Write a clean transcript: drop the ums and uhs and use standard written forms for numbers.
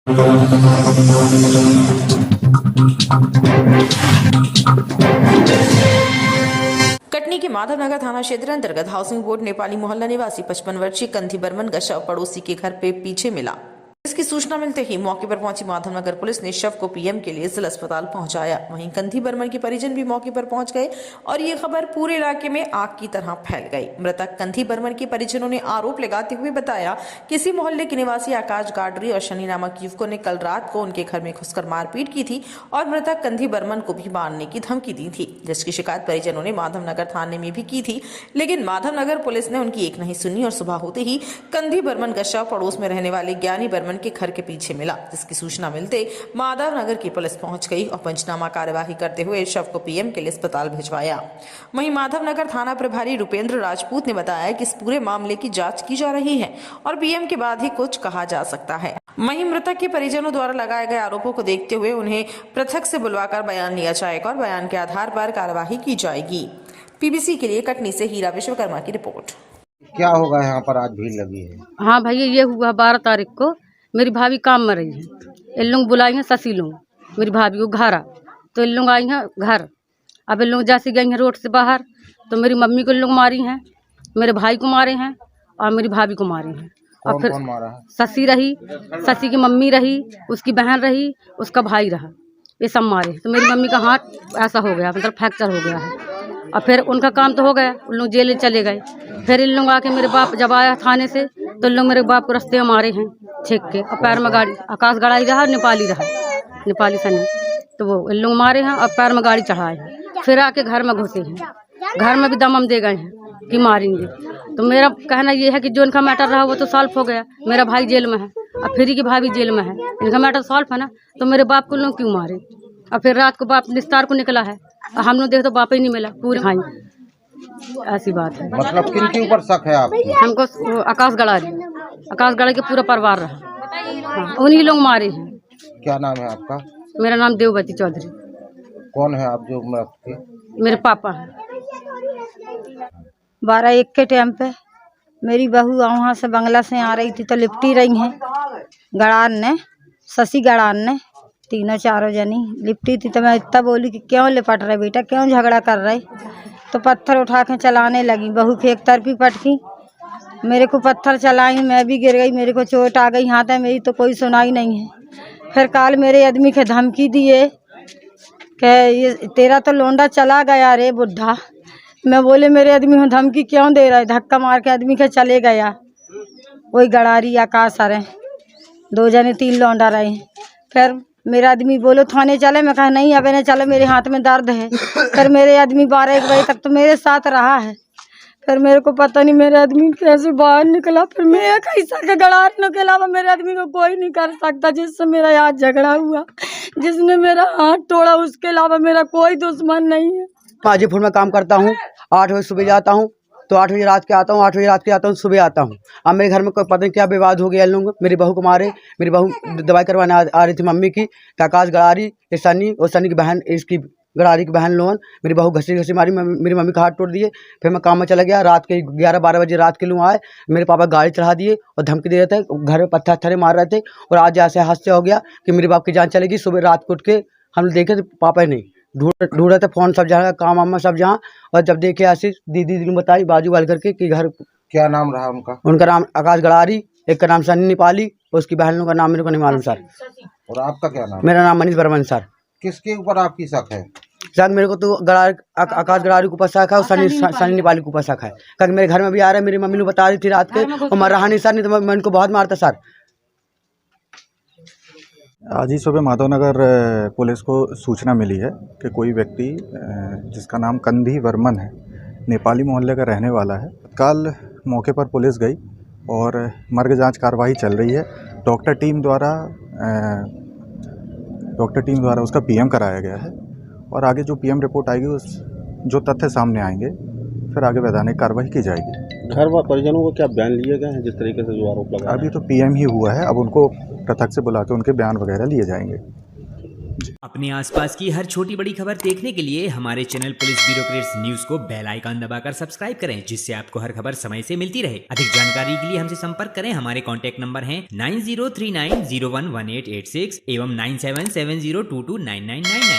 कटनी के माधवनगर थाना क्षेत्र अंतर्गत हाउसिंग बोर्ड नेपाली मोहल्ला निवासी 55 वर्षीय कंधी बर्मन का शव पड़ोसी के घर पे पीछे मिला। इसकी सूचना मिलते ही मौके पर पहुंची माधवनगर पुलिस ने शव को पीएम के लिए जिला अस्पताल पहुंचाया। वहीं कंधी बर्मन के परिजन भी मौके पर पहुंच गए और ये खबर पूरे इलाके में आग की तरह फैल गई। मृतक कंधी बर्मन के परिजनों ने आरोप लगाते हुए बताया कि इसी मोहल्ले के निवासी आकाश गाडरी और शनि नामक युवकों ने कल रात को उनके घर में घुसकर मारपीट की थी और मृतक कंधी बर्मन को भी मारने की धमकी दी थी, जिसकी शिकायत परिजनों ने माधवनगर थाने में भी की थी, लेकिन माधवनगर पुलिस ने उनकी एक नहीं सुनी और सुबह होते ही कंधी बर्मन का शव पड़ोस में रहने वाले ज्ञानी बर्मन के घर के पीछे मिला। जिसकी सूचना मिलते माधवनगर की पुलिस पहुंच गई और पंचनामा कार्यवाही करते हुए शव को पीएम के लिए अस्पताल भिजवाया। वहीं माधवनगर थाना प्रभारी रुपेंद्र राजपूत ने बताया कि इस पूरे मामले की जांच की जा रही है और पीएम के बाद ही कुछ कहा जा सकता है। वहीं मृतक के परिजनों द्वारा लगाए गए आरोपों को देखते हुए उन्हें पृथक से बुलवाकर बयान लिया जाएगा और बयान के आधार पर कार्यवाही की जाएगी। पीबीसी के लिए कटनी से हीरा विश्वकर्मा की रिपोर्ट। क्या होगा यहाँ पर, आज भीड़ लगी है? हाँ भैया, ये हुआ 12 तारीख को। मेरी भाभी काम में रही है। इन लोग बुलाई हैं ससी लोग, मेरी भाभी को घरा, तो इन लोग आई हैं घर। अब इन लोग जैसे गई हैं रोड से बाहर, तो मेरी मम्मी को इन लोग मारी हैं, मेरे भाई को मारे हैं और मेरी भाभी को मारे हैं। और फिर कौन मारा है? ससी रही, ससी की मम्मी रही, उसकी बहन रही, उसका भाई रहा, ये सब मारे। तो मेरी मम्मी का हाथ ऐसा हो गया, मतलब फ्रैक्चर हो गया है। और फिर उनका काम तो हो गया, उन लोग जेल चले गए। फिर इन लोग आके मेरे बाप जब आया थाने से, तो इन लोग मेरे बाप को रास्ते में मारे हैं छेक के, और पैर में गाड़ी, आकाश गड़ाई रहा, नेपाली रहा, नेपाली सनी, तो वो इन लोग मारे हैं और पैर में गाड़ी चढ़ाए हैं। फिर आके घर में घुसे हैं, घर में भी दम दे गए हैं कि मारेंगे। तो मेरा कहना ये है कि जो इनका मैटर रहा वो तो सॉल्व हो गया। मेरा भाई जेल में है और फिर की भाभी जेल में है, इनका मैटर सॉल्व है ना, तो मेरे बाप को लोग क्यों मारे? और फिर रात को बाप निस्तार को निकला है, हम लोग देखे तो बाप ही नहीं मिला पूरे भाई। ऐसी बात है। मतलब किन के ऊपर शक है आपको? हमको आकाश गड़ा के पूरा परिवार रहा, हाँ, उन्हीं लोग मारे हैं। क्या नाम है आपका? मेरा नाम देववती चौधरी। कौन है आप जो मृत के? मेरे पापा हैं। 12-1 के टाइम पे मेरी बहू वहाँ से बंगला से आ रही थी, तो लिपटी रही हैं गड़ान ने, शशि गड़ान ने, तीनों चारों जनी लिपटी थी। तो मैं इतना बोली कि क्यों लिपट रहे बेटा, क्यों झगड़ा कर रहे? तो पत्थर उठा के चलाने लगी। बहू की एक तरफी पटकी, मेरे को पत्थर चलाई, मैं भी गिर गई, मेरे को चोट आ गई हाथ में, मेरी तो कोई सुनाई नहीं है। फिर काल मेरे आदमी के धमकी दिए कि ये तेरा तो लोंडा चला गया रे बुढ़ा। मैं बोले मेरे आदमी को धमकी क्यों दे रहा है? धक्का मार के आदमी के चले गया। वही गड़ारी आकाश रहे, 2 जने 3 लौंडा रहे। फिर मेरा आदमी बोलो थाने चले, मैं कहा नहीं अब नहीं चलो, मेरे हाथ में दर्द है। फिर मेरे आदमी 12-1 बजे तक तो मेरे साथ रहा है। फिर मेरे को पता नहीं मेरे आदमी कैसे बाहर निकला। फिर मैं कैसा के गड़ारियों के अलावा मेरे आदमी को कोई नहीं कर सकता। जिससे मेरा आज झगड़ा हुआ, जिसने मेरा हाथ तोड़ा, उसके अलावा मेरा कोई दुश्मन नहीं है। हाजीपुर में काम करता हूँ, 8 बजे सुबह जाता हूँ तो 8 बजे रात के आता हूँ, 8 बजे रात के आता हूँ, सुबह आता हूँ। अब मेरे घर में कोई पता नहीं क्या विवाद हो गया, लोग मेरी बहू को मारे। मेरी बहू दवाई करवाने आ रही थी मम्मी की, आकाश गड़ारी, सनी और सनी की बहन, इसकी गड़ारी की बहन लोगन मेरी बहू घसी मारी, मेरी मम्मी का हाथ तोड़ दिए। फिर मैं काम में चला गया, रात के 11-12 बजे रात के लोग आए, मेरे पापा गाड़ी चढ़ा दिए और धमकी दे रहे थे, घर में पत्थर मार रहे थे। और आज ऐसे हादसे हो गया कि मेरे बाप की जान चलेगी। सुबह रात को उठ के हम देखे तो पापा ही नहीं, ढूंढ रहे थे, फोन सब जहाँ, काम वाम सब जहाँ। और जब देखे ऐसे दीदी ने बताई बाजू वाल करके कि घर। क्या नाम रहा उनका? उनका नाम आकाश गड़ारी, एक का नाम सनी नेपाली, उसकी बहनों का नाम मेरे को नहीं मालूम सर। और आपका क्या नाम? मेरा नाम मनीष बर्मन सर। किसके ऊपर आपकी शक है? सर मेरे को तो आकाश गड़ारी को ऊपर शक है और सनी नेपाली को ऊपर शक है, क्योंकि मेरे घर में भी आ रहा है। मेरी मम्मी ने बता रही थी रात के, और मैं रहा नहीं सर, नहीं तो मैं इनको बहुत मारता सर। आज ही सुबह माधवनगर पुलिस को सूचना मिली है कि कोई व्यक्ति जिसका नाम कंधी वर्मन है, नेपाली मोहल्ले का रहने वाला है। कल मौके पर पुलिस गई और मर्ग जांच कार्रवाई चल रही है। डॉक्टर टीम द्वारा उसका पीएम कराया गया है और आगे जो पीएम रिपोर्ट आएगी, उस जो तथ्य सामने आएंगे, फिर आगे वैधानिक कार्रवाई की जाएगी। घर व परिजनों को क्या बयान लिए गए हैं जिस तरीके से जो आरोप लगा? अभी तो पीएम ही हुआ है, अब उनको पृथक से बुला के उनके बयान वगैरह लिए जाएंगे। अपने आसपास की हर छोटी बड़ी खबर देखने के लिए हमारे चैनल पुलिस ब्यूरोक्रेट्स न्यूज को बेल आइकन दबाकर सब्सक्राइब करें, जिससे आपको हर खबर समय से मिलती रहे। अधिक जानकारी के लिए हमसे संपर्क करें। हमारे कॉन्टैक्ट नंबर हैं 9039011886 एवं 9770229999।